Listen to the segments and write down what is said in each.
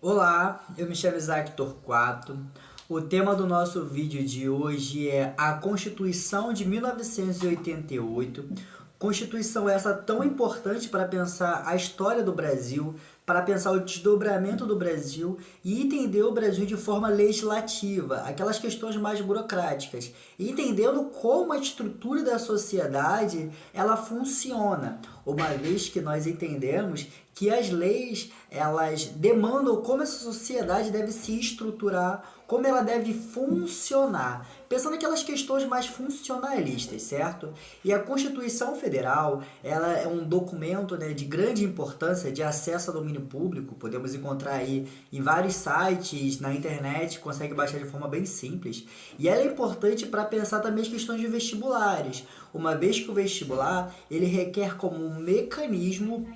Olá, eu me chamo Isaac Torquato. O tema do nosso vídeo de hoje é a Constituição de 1988. Constituição essa tão importante para pensar a história do Brasil, para pensar o desdobramento do Brasil e entender o Brasil de forma legislativa, aquelas questões mais burocráticas, e entendendo como a estrutura da sociedade ela funciona, uma vez que nós entendemos que as leis elas demandam como essa sociedade deve se estruturar, como ela deve funcionar, pensando naquelas questões mais funcionalistas, certo? E a Constituição Federal, ela é um documento, né, de grande importância de acesso ao domínio público, podemos encontrar aí em vários sites, na internet, consegue baixar de forma bem simples. E ela é importante para pensar também as questões de vestibulares, uma vez que o vestibular, ele requer como um mecanismo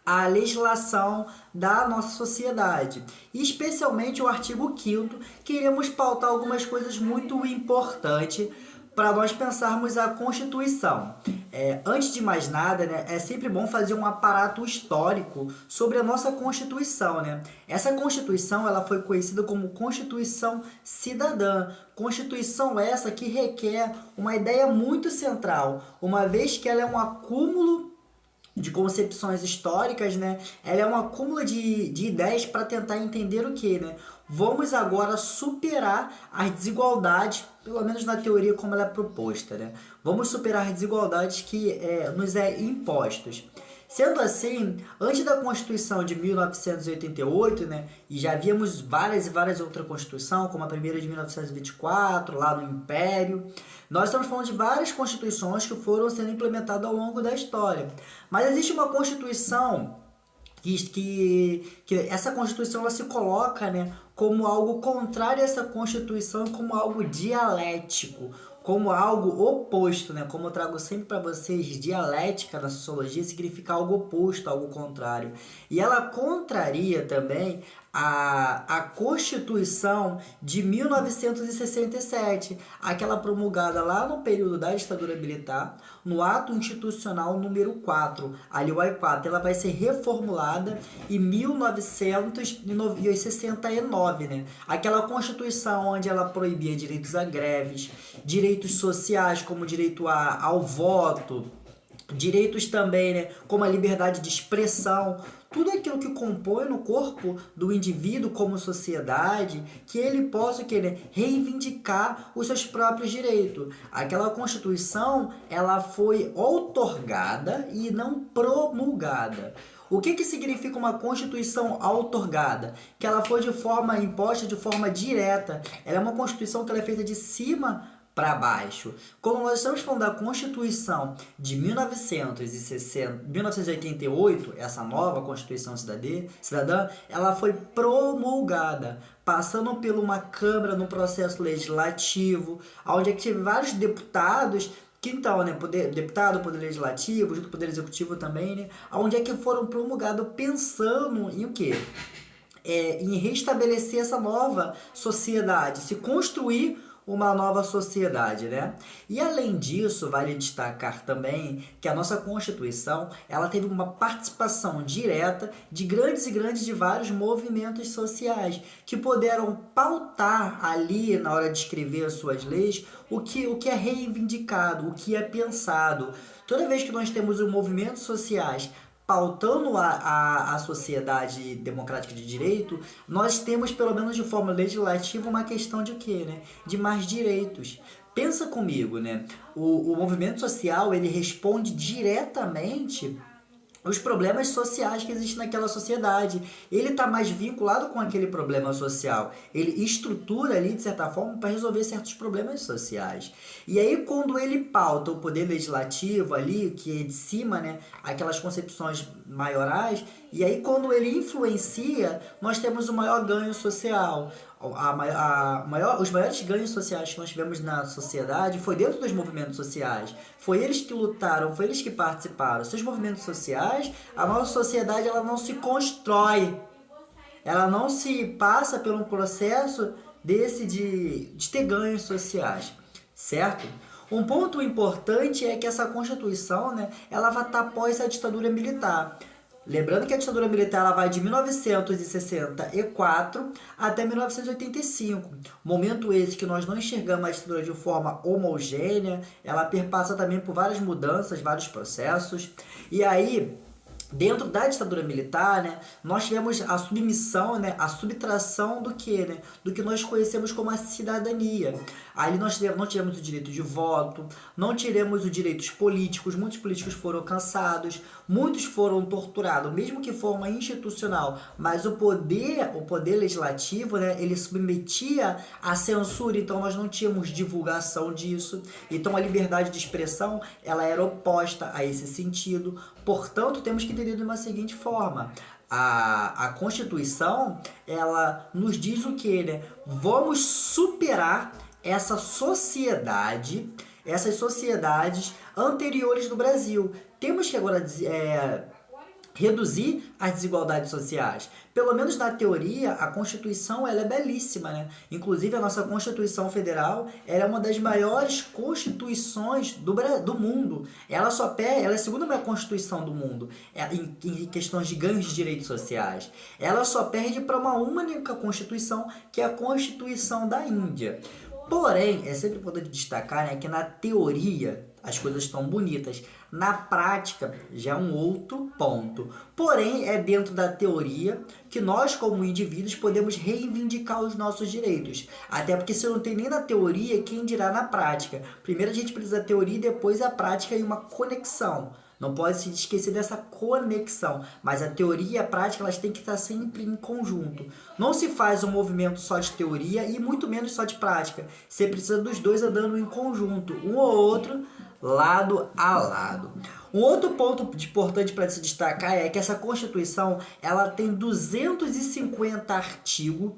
a legislação da nossa sociedade, e especialmente o artigo 5º, que iremos pautar algumas coisas muito importantes para nós pensarmos a Constituição. Antes de mais nada, né, é sempre bom fazer um aparato histórico sobre a nossa Constituição. Né? Essa Constituição ela foi conhecida como Constituição Cidadã. Constituição essa que requer uma ideia muito central, uma vez que ela é um acúmulo de concepções históricas, né? Ela é um acúmulo de ideias para tentar entender o que, né? Vamos agora superar as desigualdades, pelo menos na teoria como ela é proposta, né? Vamos superar as desigualdades que nos é impostos. Sendo assim, antes da Constituição de 1988, né, e já havíamos várias e várias outras constituições, como a primeira de 1924, lá no Império, nós estamos falando de várias constituições que foram sendo implementadas ao longo da história. Mas existe uma constituição que essa Constituição ela se coloca, né, como algo contrário a essa Constituição, como algo dialético, como algo oposto, né? Como eu trago sempre para vocês, dialética na sociologia significa algo oposto, algo contrário. E ela contraria também a Constituição de 1967, aquela promulgada lá no período da ditadura militar, no ato institucional número 4, ali o AI-4, ela vai ser reformulada em 1969, né? Aquela Constituição onde ela proibia direitos a greves, direitos sociais como direito ao voto, direitos também, né, como a liberdade de expressão, tudo aquilo que compõe no corpo do indivíduo como sociedade, que ele possa querer reivindicar os seus próprios direitos. Aquela Constituição, ela foi outorgada e não promulgada. O que significa uma Constituição outorgada? Que ela foi de forma imposta, de forma direta. Ela é uma Constituição que ela é feita de cima para baixo. Quando nós estamos falando da Constituição de 1988, essa nova Constituição Cidadã, ela foi promulgada, passando por uma Câmara no processo legislativo, onde teve vários deputados que então, né, deputado, poder legislativo, junto com o poder executivo também, né, onde é que foram promulgados pensando em o quê? Em restabelecer essa nova sociedade, se construir uma nova sociedade, né? E além disso, vale destacar também que a nossa Constituição, ela teve uma participação direta de grandes e grandes de vários movimentos sociais que puderam pautar ali na hora de escrever as suas leis o que é reivindicado, o que é pensado. Toda vez que nós temos movimentos sociais pautando a sociedade democrática de direito, nós temos, pelo menos de forma legislativa, uma questão de quê, né? De mais direitos. Pensa comigo, né? O movimento social, ele responde diretamente os problemas sociais que existem naquela sociedade. Ele está mais vinculado com aquele problema social. Ele estrutura ali, de certa forma, para resolver certos problemas sociais. E aí, quando ele pauta o poder legislativo ali, que é de cima, né, aquelas concepções maiorais, e aí quando ele influencia, nós temos o maior ganho social. Os maiores ganhos sociais que nós tivemos na sociedade foi dentro dos movimentos sociais. Foi eles que lutaram, foi eles que participaram. Seus movimentos sociais, a nossa sociedade ela não se constrói. Ela não se passa por um processo desse de ter ganhos sociais, certo? Um ponto importante é que essa Constituição, né, ela vai estar após a ditadura militar. Lembrando que a ditadura militar ela vai de 1964 até 1985. Momento esse que nós não enxergamos a ditadura de forma homogênea, ela perpassa também por várias mudanças, vários processos. E aí, dentro da ditadura militar, né, nós tivemos a submissão, né, a subtração do que, né, do que nós conhecemos como a cidadania. Ali nós não tivemos o direito de voto, não tivemos os direitos políticos, muitos políticos foram cansados, muitos foram torturados, mesmo que forma institucional, mas o poder legislativo, né, ele submetia à censura, então nós não tínhamos divulgação disso. Então a liberdade de expressão, ela era oposta a esse sentido. Portanto, temos que entender de uma seguinte forma: a Constituição, ela nos diz o que, né? Vamos superar essas sociedades anteriores do Brasil. Temos que agora reduzir as desigualdades sociais. Pelo menos na teoria, a Constituição ela é belíssima, né? Inclusive, a nossa Constituição Federal ela é uma das maiores constituições do mundo. Ela é a segunda maior Constituição do mundo em questões de ganhos de direitos sociais. Ela só perde para uma única Constituição, que é a Constituição da Índia. Porém, é sempre importante destacar, né, que na teoria as coisas estão bonitas. Na prática, já é um outro ponto. Porém, é dentro da teoria que nós, como indivíduos, podemos reivindicar os nossos direitos. Até porque se não tem nem na teoria, quem dirá na prática? Primeiro a gente precisa da teoria e depois a prática e uma conexão. Não pode se esquecer dessa conexão, mas a teoria e a prática elas têm que estar sempre em conjunto. Não se faz um movimento só de teoria e muito menos só de prática. Você precisa dos dois andando em conjunto, um ou outro, lado a lado. Um outro ponto importante para se destacar é que essa Constituição ela tem 250 artigos.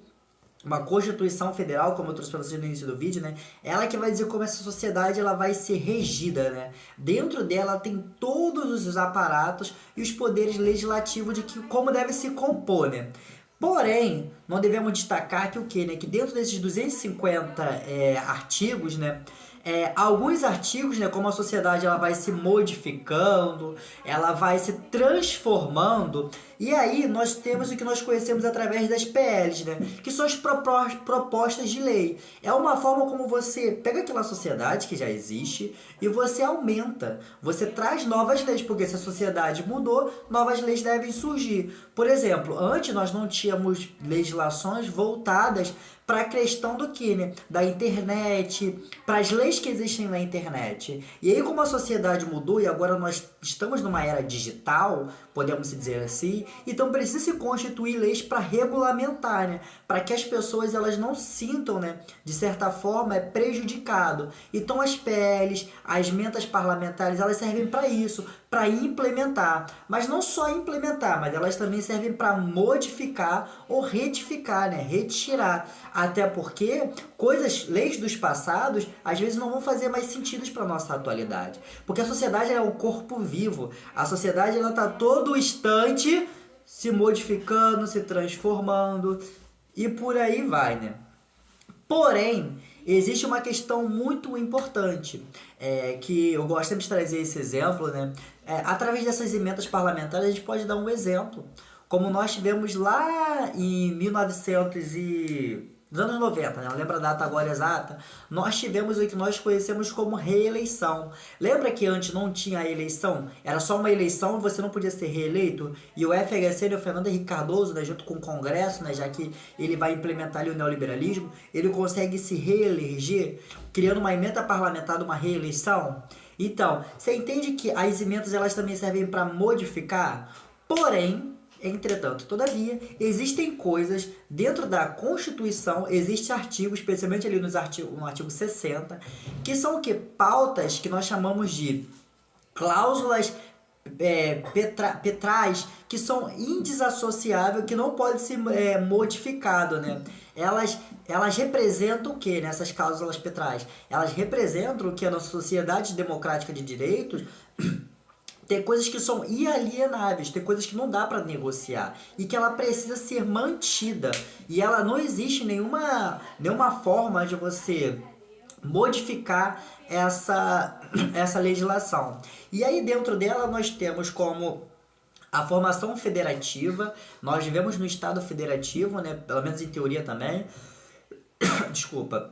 Uma Constituição Federal, como eu trouxe para vocês no início do vídeo, né? Ela que vai dizer como essa sociedade ela vai ser regida, né? Dentro dela tem todos os aparatos e os poderes legislativos de como deve se compor, né? Porém, não devemos destacar que o quê, né? Que dentro desses 250 artigos, né? Alguns artigos, né, como a sociedade ela vai se modificando, ela vai se transformando, e aí nós temos o que nós conhecemos através das PLs, né, que são as propostas de lei. É uma forma como você pega aquela sociedade que já existe e você aumenta, você traz novas leis, porque se a sociedade mudou, novas leis devem surgir. Por exemplo, antes nós não tínhamos legislações voltadas para a questão do que, né? Da internet, para as leis que existem na internet. E aí, como a sociedade mudou e agora nós estamos numa era digital, podemos dizer assim, então precisa se constituir leis para regulamentar, né? Para que as pessoas elas não sintam, né? De certa forma, prejudicado. Então as PLs, as emendas parlamentares, elas servem para isso, para implementar. Mas não só implementar, mas elas também servem para modificar ou retificar, né? Retirar. Até porque leis dos passados, às vezes não vão fazer mais sentido para a nossa atualidade. Porque a sociedade é um corpo vivo. A sociedade ela está todo instante se modificando, se transformando e por aí vai, né? Porém, existe uma questão muito importante, que eu gosto sempre de trazer esse exemplo, né? Através dessas emendas parlamentares, a gente pode dar um exemplo. Como nós tivemos lá em 1900 nos anos 90, né? Não lembro a data agora exata, nós tivemos o que nós conhecemos como reeleição. Lembra que antes não tinha eleição? Era só uma eleição e você não podia ser reeleito? E o FHC, o Fernando Henrique Cardoso, né, junto com o Congresso, né, já que ele vai implementar ali o neoliberalismo, ele consegue se reeleger, criando uma emenda parlamentar de uma reeleição? Então, você entende que as emendas elas também servem para modificar? Porém, entretanto, todavia, existem coisas dentro da Constituição, existem artigos, especialmente ali no artigo 60, que são o que? Pautas que nós chamamos de cláusulas petrais, que são indesassociáveis, que não pode ser modificado, né? Elas representam o que nessas cláusulas petrais? Elas representam o que na sociedade democrática de direitos tem coisas que são inalienáveis, tem coisas que não dá para negociar e que ela precisa ser mantida. E ela não existe nenhuma forma de você modificar essa legislação. E aí dentro dela nós temos como A formação federativa, nós vivemos no Estado federativo, né? Pelo menos em teoria também. Desculpa.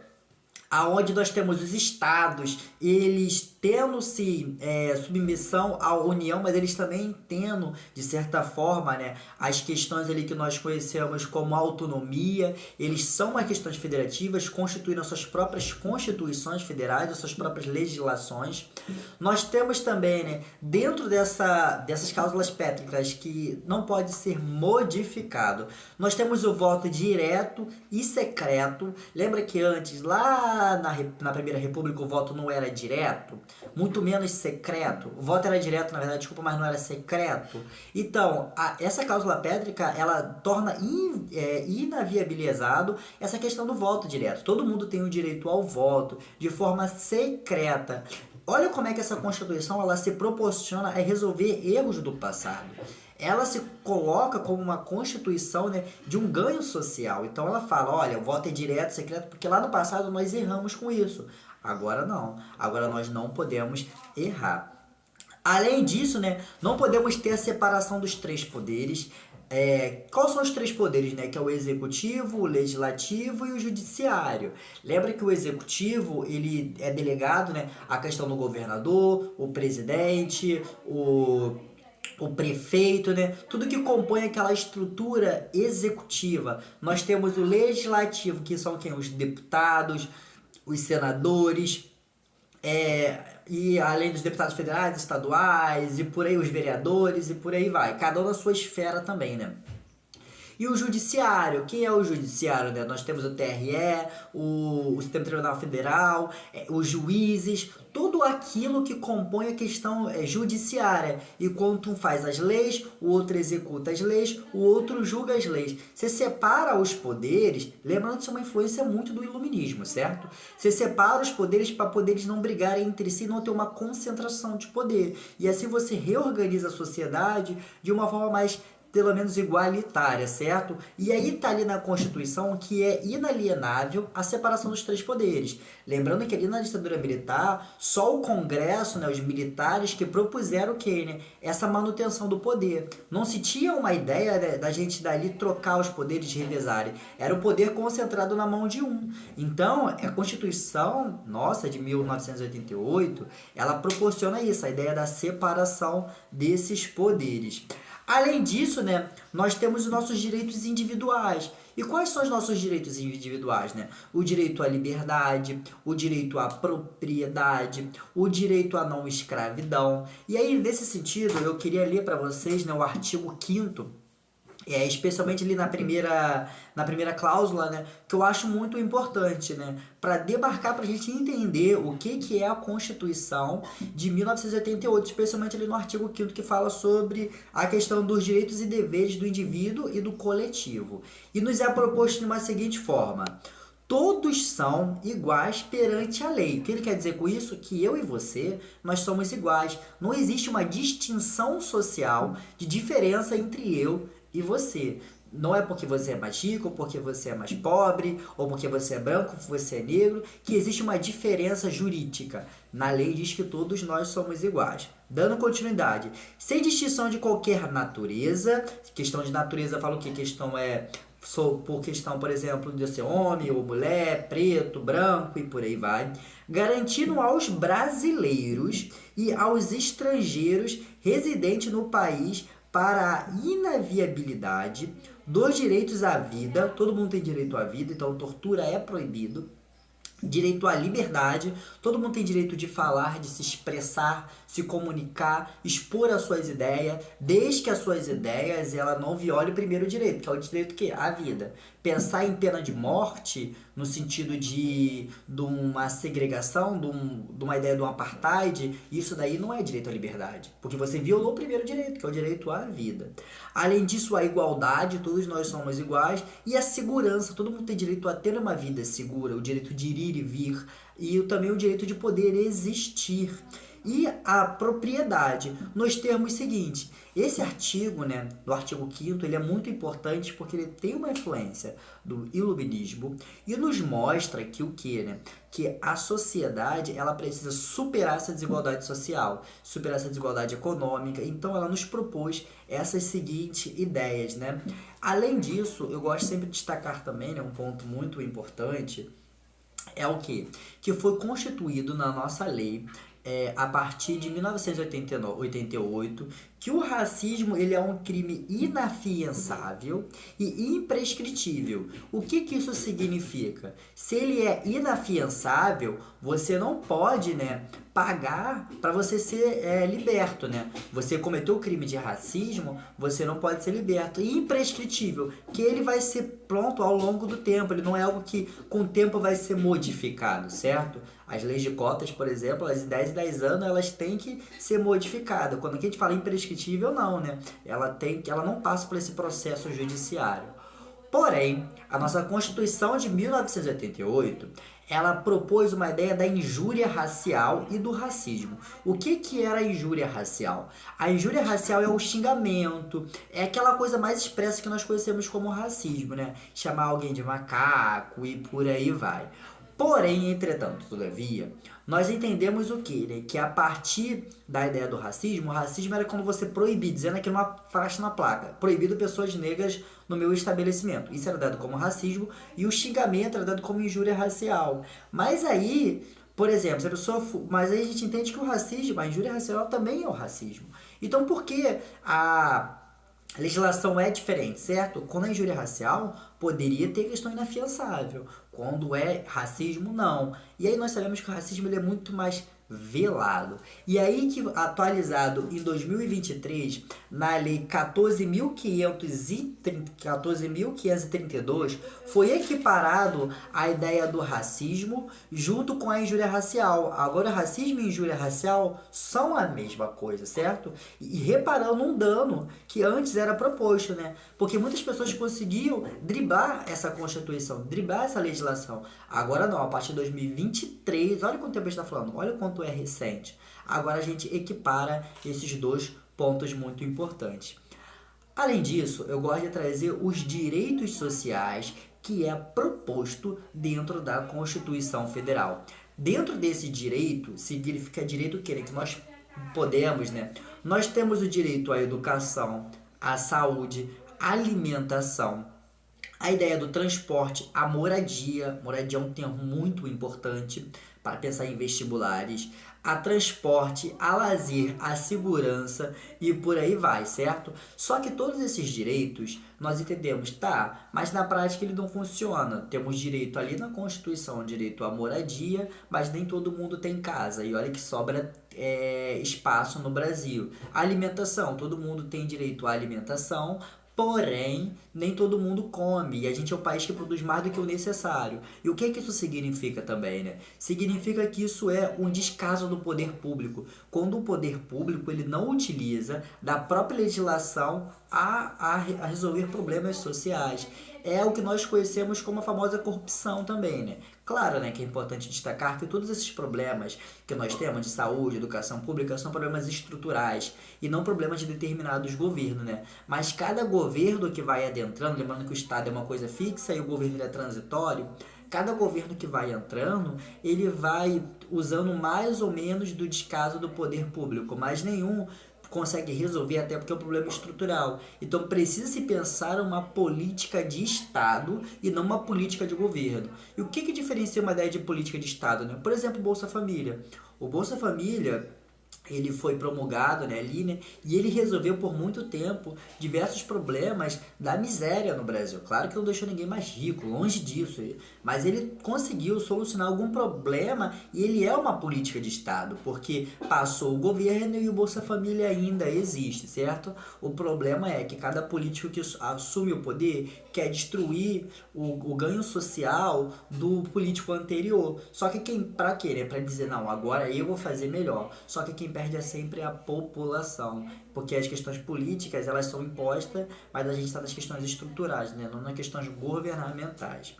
Aonde nós temos os estados, eles tendo-se submissão à União, mas eles também tendo, de certa forma, né, as questões ali que nós conhecemos como autonomia, eles são umas questões federativas, constituindo as suas próprias constituições federais, as suas próprias legislações. Nós temos também, né, dentro dessas cláusulas pétreas que não pode ser modificado, nós temos o voto direto e secreto. Lembra que antes, lá na Primeira República, o voto não era direto, muito menos secreto. O voto era direto, na verdade, desculpa, mas não era secreto. Então, essa cláusula pétrica, ela torna inaviabilizado essa questão do voto direto. Todo mundo tem o direito ao voto de forma secreta. Olha como é que essa Constituição ela se proporciona a resolver erros do passado. Ela se coloca como uma Constituição, né, de um ganho social. Então ela fala, olha, o voto é direto, secreto, porque lá no passado nós erramos com isso. Agora não. Agora nós não podemos errar. Além disso, né, não podemos ter a separação dos três poderes. Quais são os três poderes, né? Que é o executivo, o legislativo e o judiciário. Lembra que o executivo ele é delegado, né, à questão do governador, o presidente, o prefeito, né? Tudo que compõe aquela estrutura executiva. Nós temos o legislativo, que são quem? Os deputados, os senadores, e além dos deputados federais, estaduais, e por aí os vereadores, e por aí vai. Cada um na sua esfera também, né? E o judiciário, quem é o judiciário, né? Nós temos o TRE, o Supremo Tribunal Federal, os juízes, tudo aquilo que compõe a questão judiciária. E quando um faz as leis, o outro executa as leis, o outro julga as leis. Você separa os poderes, lembrando que isso é uma influência muito do iluminismo, certo? Você separa os poderes para poderes não brigarem entre si, não ter uma concentração de poder. E assim você reorganiza a sociedade de uma forma mais, pelo menos, igualitária, certo? E aí tá ali na Constituição que é inalienável a separação dos três poderes. Lembrando que ali na ditadura militar, só o Congresso, né, os militares que propuseram o quê, né? Essa manutenção do poder. Não se tinha uma ideia, né, da gente dali trocar os poderes, revezarem. Era o poder concentrado na mão de um. Então, a Constituição nossa, de 1988, ela proporciona isso, a ideia da separação desses poderes. Além disso, né, nós temos os nossos direitos individuais. E quais são os nossos direitos individuais, né? O direito à liberdade, o direito à propriedade, o direito à não escravidão. E aí, nesse sentido, eu queria ler para vocês, né, o artigo 5º, especialmente ali na primeira cláusula, né, que eu acho muito importante, né, para demarcar, para a gente entender o que é a Constituição de 1988, especialmente ali no artigo 5º, que fala sobre a questão dos direitos e deveres do indivíduo e do coletivo. E nos é proposto de uma seguinte forma: todos são iguais perante a lei. O que ele quer dizer com isso? Que eu e você, nós somos iguais. Não existe uma distinção social de diferença entre eu e você. Não é porque você é mais rico, ou porque você é mais pobre, ou porque você é branco, ou você é negro, que existe uma diferença jurídica. Na lei diz que todos nós somos iguais. Dando continuidade, sem distinção de qualquer natureza. Questão de natureza fala o que? Por questão, por exemplo, de ser homem ou mulher, preto, branco e por aí vai, garantindo aos brasileiros e aos estrangeiros residentes no país para a inaviabilidade dos direitos à vida. Todo mundo tem direito à vida, então tortura é proibido. Direito à liberdade, todo mundo tem direito de falar, de se expressar, se comunicar, expor as suas ideias, desde que as suas ideias ela não viole o primeiro direito, que é o direito que a vida. Pensar em pena de morte, no sentido de uma segregação, de uma ideia de um apartheid, isso daí não é direito à liberdade, porque você violou o primeiro direito, que é o direito à vida. Além disso, a igualdade, todos nós somos iguais, e a segurança, todo mundo tem direito a ter uma vida segura, o direito de ir e vir, e também o direito de poder existir. e a propriedade, nos termos seguintes. Esse artigo, né, do artigo 5º, ele é muito importante porque ele tem uma influência do iluminismo e nos mostra que o quê, né? Que a sociedade, ela precisa superar essa desigualdade social, superar essa desigualdade econômica. Então ela nos propôs essas seguintes ideias, né? Além disso, eu gosto sempre de destacar também, né, um ponto muito importante, é o quê? Que foi constituído na nossa lei a partir de 1988, que o racismo ele é um crime inafiançável e imprescritível. O que que isso significa? Se ele é inafiançável, você não pode, né, pagar para você ser liberto, né? Você cometeu o crime de racismo, você não pode ser liberto. E imprescritível, que ele vai ser pronto ao longo do tempo, ele não é algo que com o tempo vai ser modificado, certo? As leis de cotas, por exemplo, as de 10 em 10 anos, elas têm que ser modificadas. Quando a gente fala imprescritível, não, né? Ela não passa por esse processo judiciário. Porém, a nossa Constituição de 1988, ela propôs uma ideia da injúria racial e do racismo. O que que era a injúria racial? A injúria racial é o xingamento, é aquela coisa mais expressa que nós conhecemos como racismo, né? Chamar alguém de macaco e por aí vai. Porém, entretanto, todavia, nós entendemos o quê? Né? Que a partir da ideia do racismo, o racismo era quando você proibir, dizendo aqui numa faixa na placa, proibido pessoas negras no meu estabelecimento. Isso era dado como racismo e o xingamento era dado como injúria racial. Mas aí, por exemplo, se a pessoa... Mas aí a gente entende que o racismo, a injúria racial também é o racismo. Então, por que a legislação é diferente, certo? Quando é injúria racial, poderia ter questão inafiançável. Quando é racismo, não. E aí nós sabemos que o racismo ele é muito mais velado. E aí que atualizado em 2023, na lei 14.532, foi equiparado a ideia do racismo junto com a injúria racial. Agora, racismo e injúria racial são a mesma coisa, certo? E reparando um dano que antes era proposto, né? Porque muitas pessoas conseguiam driblar essa Constituição, driblar essa legislação. Agora não, a partir de 2023, olha quanto tempo a gente está falando, olha quanto é recente. Agora a gente equipara esses dois pontos muito importantes. Além disso, eu gosto de trazer os direitos sociais que é proposto dentro da Constituição Federal. Dentro desse direito, significa direito que nós podemos, né? Nós temos o direito à educação, à saúde, à alimentação, a ideia do transporte, a moradia. Moradia é um termo muito importante para pensar em vestibulares. A transporte, a lazer, a segurança e por aí vai, certo? Só que todos esses direitos nós entendemos, tá, mas na prática ele não funciona. Temos direito ali na Constituição, direito à moradia, mas nem todo mundo tem casa. E olha que sobra espaço no Brasil. A alimentação, todo mundo tem direito à alimentação, porém, nem todo mundo come, e a gente é um país que produz mais do que o necessário. E o que isso significa também, né? Significa que isso é um descaso do poder público. Quando o poder público ele não utiliza da própria legislação a resolver problemas sociais. É o que nós conhecemos como a famosa corrupção também, né? Claro, né, que é importante destacar que todos esses problemas que nós temos de saúde, educação pública, são problemas estruturais e não problemas de determinados governos, né? Mas cada governo que vai adentrando, lembrando que o Estado é uma coisa fixa e o governo é transitório, cada governo que vai entrando, ele vai usando mais ou menos do descaso do poder público, mas nenhum consegue resolver, até porque é um problema estrutural. Então precisa se pensar uma política de Estado e não uma política de governo. E o que diferencia uma ideia de política de Estado, né? Por exemplo, o Bolsa Família. O Bolsa Família ele foi promulgado, né, ali, né, e ele resolveu por muito tempo diversos problemas da miséria no Brasil. Claro que não deixou ninguém mais rico, longe disso, mas ele conseguiu solucionar algum problema e ele é uma política de Estado, porque passou o governo e o Bolsa Família ainda existe, certo? O problema é que cada político que assume o poder quer destruir o ganho social do político anterior. Só que para quê, né? Para dizer, não, agora eu vou fazer melhor. Só que quem perde é sempre a população, porque as questões políticas elas são impostas, mas a gente está nas questões estruturais, né? Não nas questões governamentais.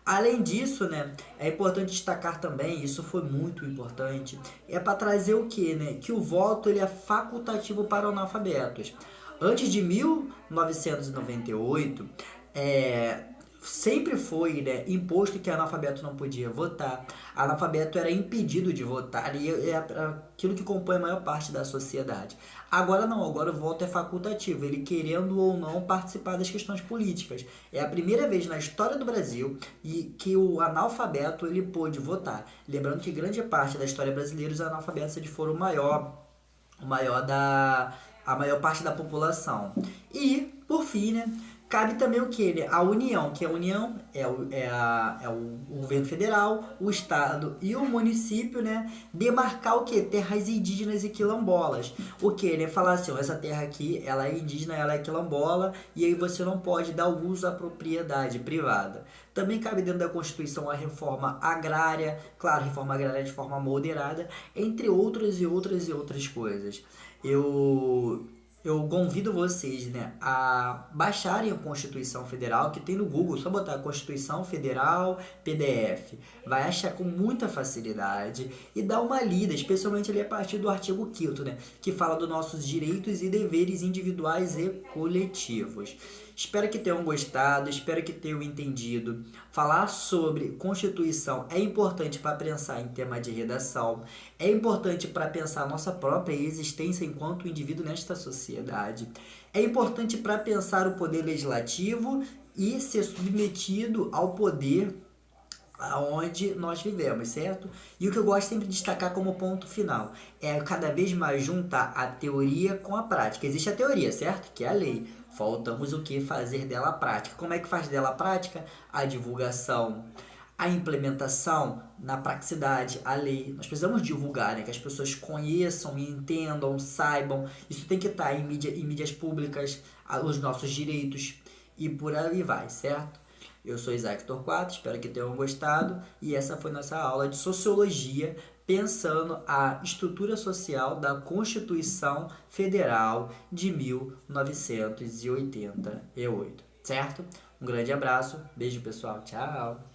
Além disso, né, é importante destacar também, isso foi muito importante, é para trazer o quê, né? Que o voto ele é facultativo para analfabetos. Antes de 1998, é, sempre foi, né, imposto que analfabeto não podia votar. Analfabeto era impedido de votar e é aquilo que compõe a maior parte da sociedade. Agora não, agora o voto é facultativo, ele querendo ou não participar das questões políticas. É a primeira vez na história do Brasil e que o analfabeto ele pôde votar. Lembrando que grande parte da história brasileira os analfabetos eles foram a maior parte da população. E, por fim, né, cabe também o que? Né? A União, que a União é o governo federal, o estado e o município, né? Demarcar o que? Terras indígenas e quilombolas. O que? Né? Falar assim, ó, essa terra aqui, ela é indígena, ela é quilombola, e aí você não pode dar uso à propriedade privada. Também cabe dentro da Constituição a reforma agrária, claro, reforma agrária de forma moderada, entre outras e outras coisas. Eu eu convido vocês, né, a baixarem a Constituição Federal, que tem no Google, só botar Constituição Federal PDF. Vai achar com muita facilidade e dar uma lida, especialmente ali a partir do artigo 5º, né, que fala dos nossos direitos e deveres individuais e coletivos. Espero que tenham gostado, espero que tenham entendido. Falar sobre Constituição é importante para pensar em tema de redação, é importante para pensar a nossa própria existência enquanto indivíduo nesta sociedade, é importante para pensar o poder legislativo e ser submetido ao poder aonde nós vivemos, certo? E o que eu gosto sempre de destacar como ponto final é cada vez mais juntar a teoria com a prática. Existe a teoria, certo? Que é a lei. Faltamos o que? Fazer dela a prática. Como é que faz dela a prática? A divulgação, a implementação na praticidade, a lei. Nós precisamos divulgar, né? Que as pessoas conheçam, entendam, saibam. Isso tem que estar em mídias públicas, os nossos direitos e por aí vai, certo? Eu sou Isaac Torquato, espero que tenham gostado e essa foi nossa aula de Sociologia, pensando a estrutura social da Constituição Federal de 1988, certo? Um grande abraço, beijo pessoal, tchau!